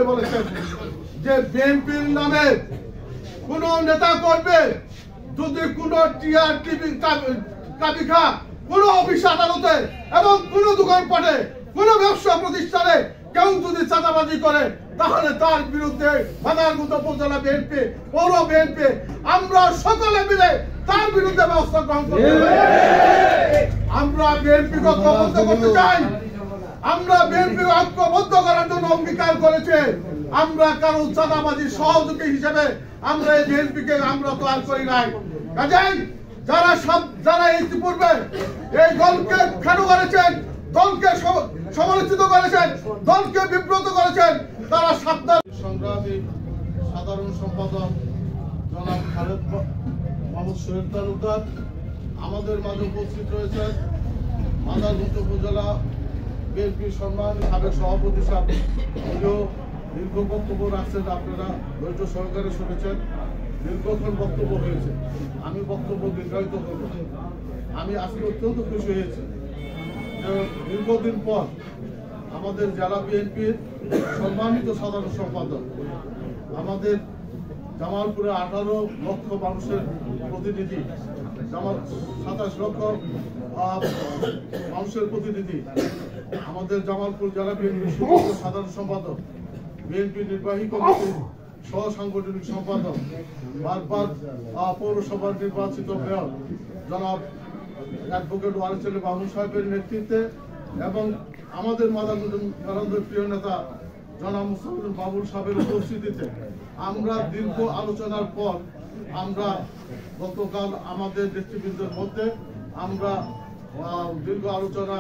ভাবে বলেছেন যে বিএনপির নামে কোন নেতা করবে যদি কোন টিআরটিভি তালিকা কোন অফিস আদালতে এবং কোন দোকানপাটে কোন ব্যবসা প্রতিষ্ঠানে কেউ যদি চাঁদাবাজি করে তাহলে তার বিরুদ্ধে মাদারগঞ্জ উপজেলা বিএনপি পৌর বিএনপি আমরা সকলে মিলে তার বিরুদ্ধে ব্যবস্থা গ্রহণ করব। আমরা বিএনপি ঐক্যবদ্ধ করতে চাই। আমরা বিএনপি ঐক্যবদ্ধ করার জন্য অঙ্গীকার করেছি। আমরা কারো চাঁদাবাজি সহযোগী হিসেবে আমরা এই বিএনপিকে আমরা তৈরি করি নাই। কাজেই যারা ইতিপূর্বে এই দলকে খেলো করেছেন, দলকে সমালোচিত করেছেন, দলকে বিব্রত করেছেন, তারা সাবধান। সংগ্রামী সাধারণ সম্পাদক জনাব খালেদ মোহাম্মদ সোহেল তালুকদার আমাদের মাঝে উপস্থিত রয়েছেন। মাদারগঞ্জ উপজেলা বিএনপির সম্মানী সাবেক সভাপতি সাহেব দীর্ঘ বক্তব্য রাখছেন, আপনারা ধৈর্য সহকারে শুনেছেন। দীর্ঘক্ষণ বক্তব্য হয়েছে, আমি বক্তব্য দীর্ঘায়িত করব। আমি আজকে অত্যন্ত খুশি হয়েছি যে দীর্ঘদিন পর আমাদের জেলা বিএনপির সম্মানিত সাধারণ সম্পাদক আমাদের জামালপুরে 18 লক্ষ মানুষের প্রতিনিধি, 27 লক্ষ মানুষের প্রতিনিধি আমাদের জামালপুর জেলা বিএনপির সাধারণ সম্পাদক, বিএনপি নির্বাহী কমিটির সহ সাংগঠনিক সম্পাদক, বারবার পৌরসভার নির্বাচিত মেয়র জনাব অ্যাডভোকেট ওয়ারেস বাবু সাহেবের নেতৃত্বে এবং আমাদের মাদারগঞ্জের প্রিয় নেতা জনাব মুস্তাফিজুর বাবুল সাহেবের উপস্থিতিতে আমরা দীর্ঘ আলোচনার পর আমরা গতকাল আমাদের নেতৃবৃন্দের মধ্যে আমরা দীর্ঘ আলোচনা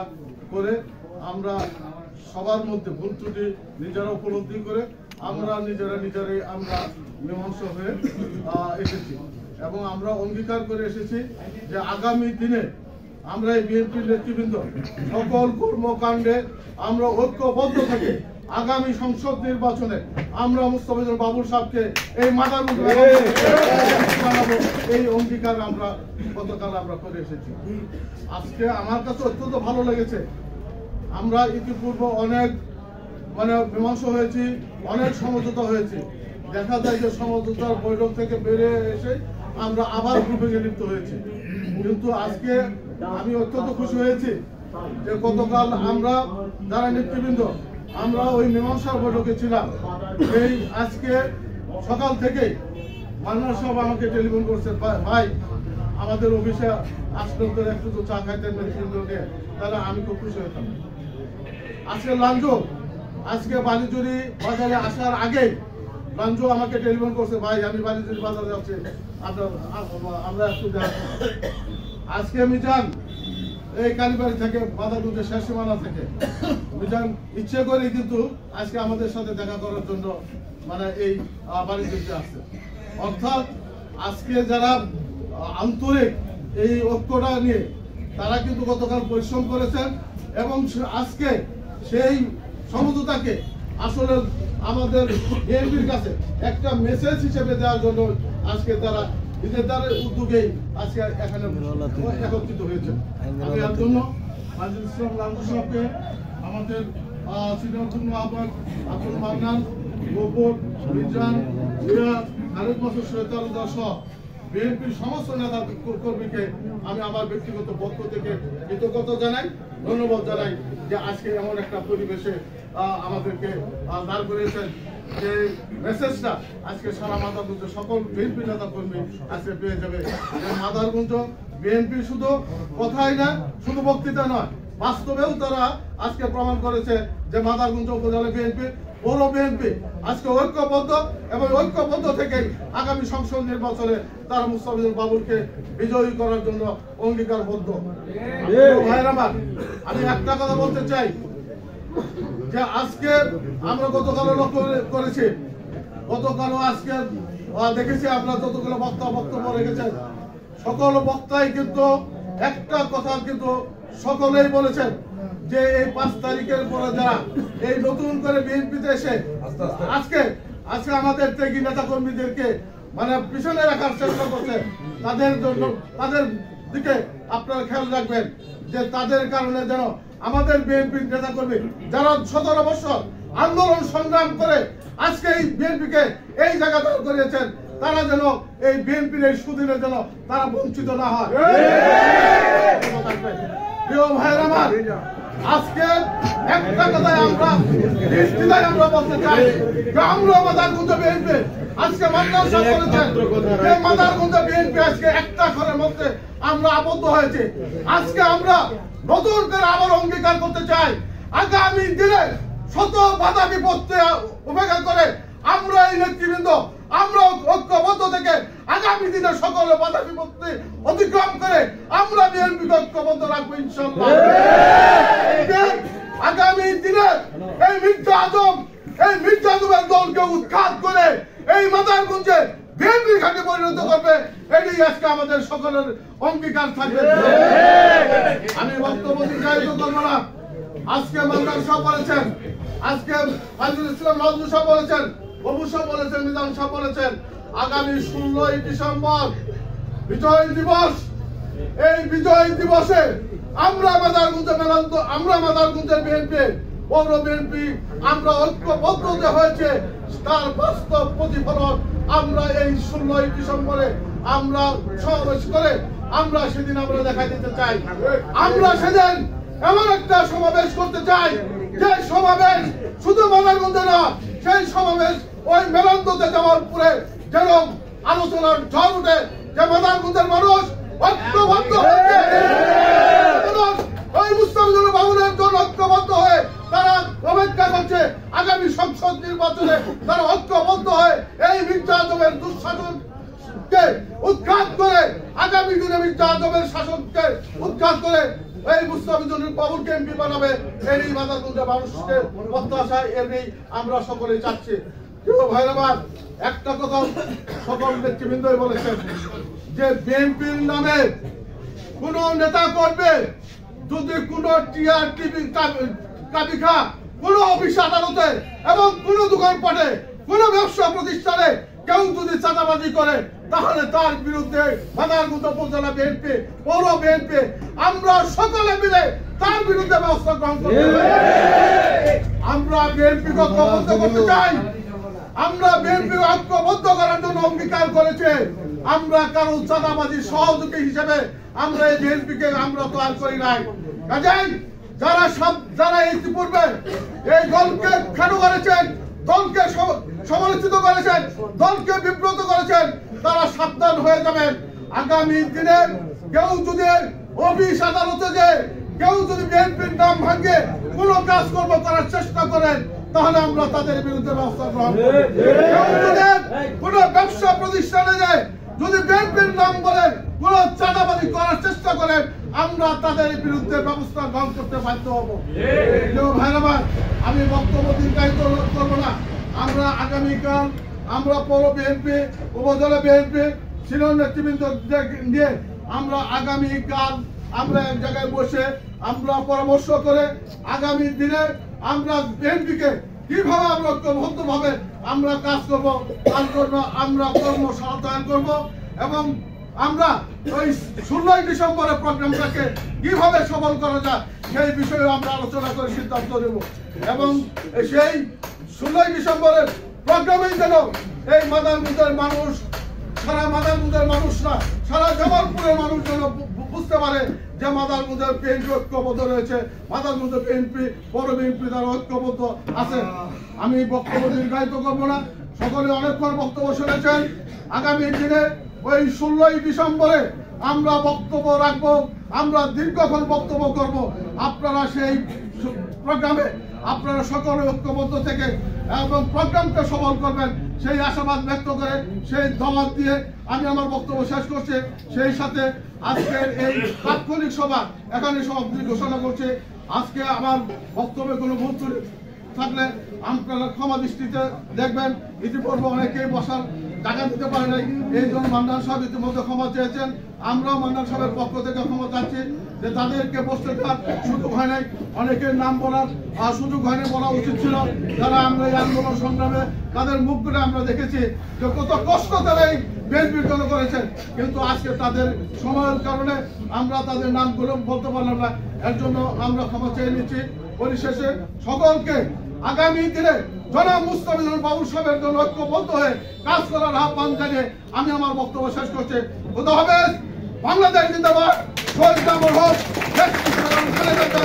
করে আমরা সবার মধ্যে ভুল ত্রুটি নিজেরা উপলব্ধি করে আমরা নিজেরাই আমরা মীমাংসা হয়ে এসেছি এবং আমরা অঙ্গীকার করে এসেছি যে আগামী দিনে আমরা এই বিএনপির নেতৃবৃন্দ সকল কর্মকাণ্ডে আমরা ঐক্যবদ্ধ থেকে আগামী সংসদ নির্বাচনে আমরা মুস্তাফিজুর বাবুল সাহেবকে এই মাদারগঞ্জ জানাবো, এই অঙ্গীকার আমরা গতকাল আমরা করে এসেছি। আজকে আমার কাছে অত্যন্ত ভালো লেগেছে। আমরা ইতিপূর্বে অনেক মীমাংসা হয়েছি, অনেক সমঝোতা হয়েছি। দেখা যায় যে সমঝোতার বৈঠক থেকে বেরিয়ে এসে আমরা আবার গ্রুপিংয়ে লিপ্ত হয়েছি। কিন্তু আজকে আমি অত্যন্ত খুশি হয়েছি যে গতকাল আমরা যারা নেতৃবৃন্দ আমরা ওই মীমাংসার বৈঠকে ছিলাম। এই আজকে সকাল থেকে মান্নার সাহেব আমাকে টেলিফোন করছে, ভাই আমাদের অফিসে আসলে একটু তো চা খাইতেন নেতৃবৃন্দ নিয়ে, তাহলে আমি খুব খুশি হতাম। আজকে লাঞ্জো আজকে বালিজুরি বাজারে আসার আগে লাঞ্জো আমাকে টেলিফোন করছে, ভাই আমি বালিজুরি বাজারে যাচ্ছি, আমরা একটু আজকে মিজান এই কালীবাড়ি থেকে মাদারগঞ্জের শেষ সীমানা থেকে মিজান ইচ্ছে করে কিন্তু আজকে আমাদের সাথে দেখা করার জন্য এই বালিজুরিতে আসছে। অর্থাৎ আজকে যারা আন্তরিক এই ঐক্যটা নিয়ে তারা কিন্তু গতকাল পরিশ্রম করেছেন এবং আজকে সেই সমঝোতাকে আসলে আমাদের বিএনপির কাছে একটা মেসেজ হিসেবে দেওয়ার জন্য আজকে তারা নিজেদের উদ্যোগেই আজকে এখানে একত্রিত হয়েছে। আমি এর জন্য আজিজ ইসলাম লাঞ্জু সাহেবকে, আমাদের সিনিয়র যুগ্ম আহ্বায়ক আব্দুল মান্নান, গোপন, মিজান, খালেদ মাসুদ সোহেল তালুকদার সহ বিএনপির সমস্ত নেতা কর্মীকে আমি আমার ব্যক্তিগত পক্ষ থেকে কৃতজ্ঞতা জানাই, ধন্যবাদ জানাই যে আজকে এমন একটা পরিবেশে আমাদেরকে দাঁড় করিয়েছেন। যে মেসেজটা আজকে সারা মাদারগঞ্জ সকল বিএনপি নেতা কর্মী আজকে পেয়ে যাবে। মাদারগঞ্জ বিএনপি শুধু কথাই না, শুধু বক্তৃতা নয়, বাস্তবেও তারা আজকে প্রমাণ করেছে যে মাদারগঞ্জ উপজেলা বিএনপি পৌর বিএনপি আজকে ঐক্যবদ্ধ এবং ঐক্যবদ্ধ থেকেই আগামী সংসদ নির্বাচনে তারা মুস্তাফিজুর বাবুলকে বিজয়ী করার জন্য অঙ্গীকারবদ্ধ। আমি একটা কথা বলতে চাই যে আজকে আমরা গতকালও লক্ষ্য করেছি, গতকালও আজকে দেখেছি আপনারা যতগুলো বক্তব্য রেখেছেন সকল বক্তাই কিন্তু একটা কথা কিন্তু সকলেই বলেছেন যে এই 5 তারিখের পরে যারা এই নতুন করে বিএনপিতে এসে আজকে আমাদের ত্যাগী নেতা কর্মীদেরকে পিছনে রাখার চেষ্টা করছে, তাদের জন্য তাদের দিকে আপনারা খেয়াল রাখবেন যে তাদের কারণে যেন আমাদের বিএনপির নেতা কর্মী যারা 17 বছর আন্দোলন সংগ্রাম করে আজকে এই বিএনপিকে এই জায়গা দাঁড় করিয়েছেন, তারা যেন এই বিএনপির এই সুদিনে যেন তারা বঞ্চিত না হয়। প্রিয় ভাইয়ের আমার, আজকে একটা কথাই আমরা নিশ্চিতায় আমরা বলতে চাই যে আমরা মাদারগঞ্জ বিএনপি আজকে মান্নান সাহেব বলেছেন যে মাদারগঞ্জ বিএনপি আজকে একটা ঘরের মধ্যে আমরা আবদ্ধ হয়েছে। আজকে আমরা নতুন করে আবার অঙ্গীকার করতে চাই, আগামী দিনে শত বাধা বিপত্তি উপেক্ষা করে আমরা এই নেতৃবৃন্দ আমরা ঐক্যবদ্ধ থেকে আগামী দিনে সকল বাধা বিপত্তি অতিক্রম করে আমরা বিএনপি ঐক্যবদ্ধ রাখবো ইনশাআল্লাহ। আগামী দিনে এই মির্জা আজমের দলকে উৎখাত করে এই মাদারগঞ্জে বিএনপি ঘাটে পরিণত করবে, এটি আজকে আমাদের সকলের অঙ্গীকার থাকবে। আমি বক্তব্য দীর্ঘায়িত করবো না। আজকে মান্নান সাহেব বলেছেন, আজকে ফাইজুল ইসলাম নাজমু সাহেব বলেছেন, বাবু সাহেব বলেছেন, মিজান সাহেব বলেছেন, আগামী 16ই ডিসেম্বর বিজয় দিবস। এই বিজয় দিবসে আমরা মাদারগঞ্জের বিএনপি পৌর বিএনপি আমরা ঐক্যবদ্ধ যে হয়েছে তার বাস্তব প্রতিফলন আমরা এই 16ই ডিসেম্বরে আমরা সমাবেশ করে আমরা সেদিন আমরা দেখাই দিতে চাই। আমরা সেদিন এমন একটা সমাবেশ করতে চাই যে সমাবেশ শুধু মাদারগঞ্জে না, সেই সমাবেশ ওই মেলান্দতে জামালপুরে যেন আলোচনার ঝড় উঠে যে মাদারগঞ্জের মানুষ ঐক্যবদ্ধ হয়েছে, ওই মুস্তাফিজুর বাবুলের জন্য ঐক্যবদ্ধ হয়ে তারা অপেক্ষা করছে আগামী সংসদ নির্বাচনে তারা ঐক্যবদ্ধ হয়ে এই মির্জা আজমের দুঃশাসনকে উৎখাত করে আগামী দিনে মির্জা আজমের শাসনকে উৎখাত করে এই মুস্তাফিজুর বাবুলকে এমপি বানাবে। এই মাদারগঞ্জের মানুষকে প্রত্যাশায় এমনি আমরা সকলেই চাচ্ছি। ভাইরাবার একটা কথা সকল নেতৃবৃন্দই বলেছেন যে বিএনপির নামে কোন নেতা করবে যদি কোন টিআরটিভি কাবিখা কোন অফিস আদালতে এবং কোন দোকানপাটে কোন ব্যবসা প্রতিষ্ঠানে কেউ যদি চাঁদাবাজি করে তাহলে তার বিরুদ্ধে মাদারগঞ্জ উপজেলা বিএনপি পৌর বিএনপি আমরা সকলে মিলে তার বিরুদ্ধে ব্যবস্থা গ্রহণ করতে হবে। আমরা বিএনপি ঐক্যবদ্ধ করতে চাই, আমরা বিএনপি ঐক্যবদ্ধ করার জন্য অঙ্গীকার করেছে। আমরা কারো চাঁদাবাজি সহযোগী হিসেবে আমরা এই বিএনপিকে আমরা তৈরি করি নাই। কাজেই যারা ইতিপূর্বে এই দলকে খাটো করেছেন, দলকে সমালোচিত করেছেন, দলকে বিব্রত করেছেন, তারা সাবধান হয়ে যাবেন। আগামী দিনে কেউ যদি অফিস আদালতে যে কেউ যদি বিএনপির নাম ভাঙে কোন কাজ করার চেষ্টা করেন তাহলে আমরা তাদের বিরুদ্ধে ব্যবস্থা গ্রহণ করব। কেউ যদি কোন ব্যবসা প্রতিষ্ঠানে যায় যদি বিএনপির নাম বলেন কোন চাঁদাবাজি করার চেষ্টা করেন আমরা তাদের বিরুদ্ধে ব্যবস্থা গ্রহণ করতে বাধ্য হব। ভাইরাবার আমি বক্তব্য দীর্ঘায়িত করবো না। আমরা আগামীকাল আমরা পৌর বিএনপি উপজেলা বিএনপি সিনিয়র নেতৃবৃন্দ নিয়ে আমরা আগামীকাল আমরা এক জায়গায় বসে আমরা পরামর্শ করে আগামী দিনে আমরা বিএনপিকে কিভাবে আমরা ঐক্যবদ্ধভাবে আমরা কাজ করব আমরা কর্মশালা করব এবং আমরা ওই 16ই ডিসেম্বরের প্রোগ্রামটাকে কিভাবে সফল করা যায় সেই বিষয়ে আমরা আলোচনা করে সিদ্ধান্ত নেব এবং সেই 16ই ডিসেম্বরের প্রোগ্রামেই যেন এই মাদারগঞ্জের মানুষ সারা মাদারগঞ্জের মানুষ না সারা জামালপুরের মানুষ যেন বুঝতে পারে যে মাদারগঞ্জের বিএনপি ঐক্যবদ্ধ রয়েছে, মাদারগঞ্জের বিএনপি বড় বিএনপি তারা ঐক্যবদ্ধ আছে। আমি বক্তব্য দীর্ঘায়িত করবো না, সকলে অনেকক্ষণ বক্তব্য শুনেছেন। আগামী দিনে ওই 16ই ডিসেম্বরে আমরা বক্তব্য রাখবো, আমরা দীর্ঘক্ষণ বক্তব্য করব। আপনারা সেই প্রোগ্রামে আপনারা সকলে ঐক্যবদ্ধ থেকে এবং প্রোগ্রামকে সফল করবেন সেই আশাবাদ ব্যক্ত করে সেই দাওয়াত দিয়ে আমি আমার বক্তব্য শেষ করছি। সেই সাথে আজকের এই তাৎক্ষণিক সভা এখানে সমাপ্তি ঘোষণা করছে। আজকে আমার বক্তব্যে কোনো ভুল থাকলে আপনারা ক্ষমা দৃষ্টিতে দেখবেন। ইতিপূর্বে অনেকেই বসার টাকা দিতে পারে নাই, এই জন্য মান্নান সাহেব ইতিমধ্যে ক্ষমা চেয়েছেন। আমরাও মান্নান সাহেবের পক্ষ থেকে ক্ষমা চাচ্ছি যে তাদেরকে বসতে দেওয়ার সুযোগ হয় নাই, অনেকের নাম বলার সুযোগ হয়নি, বলা উচিত ছিল। যারা আমরা এই আন্দোলন সংগ্রামে তাদের মুখগুলো আমরা দেখেছি যে কত কষ্ট তারা এই বিএনপির জন্য করেছেন, কিন্তু আজকে তাদের সময়ের কারণে আমরা তাদের নামগুলো বলতে পারলাম না, এর জন্য আমরা ক্ষমা চেয়ে নিচ্ছি। পরিশেষে সকলকে আগামী দিনে জনাব মুস্তাফিজুর বাবুল সাহেবের জন্য ঐক্যবদ্ধ হয়ে কাজ করার আহ্বান জানিয়ে আমি আমার বক্তব্য শেষ করছি। খোদা হাফেজ। বাংলাদেশ জিন্দাবাদ। শহীদ জামর হোক।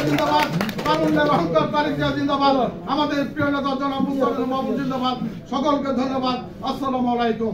জিন্দাবাদ। কারুণ্যের অহংকার তারিখ জিন্দাবাদ। আমাদের প্রিয় নেতা জনাব মুস্তাফিজুর বাবুল জিন্দাবাদ। সকলকে ধন্যবাদ। আসসালামু আলাইকুম।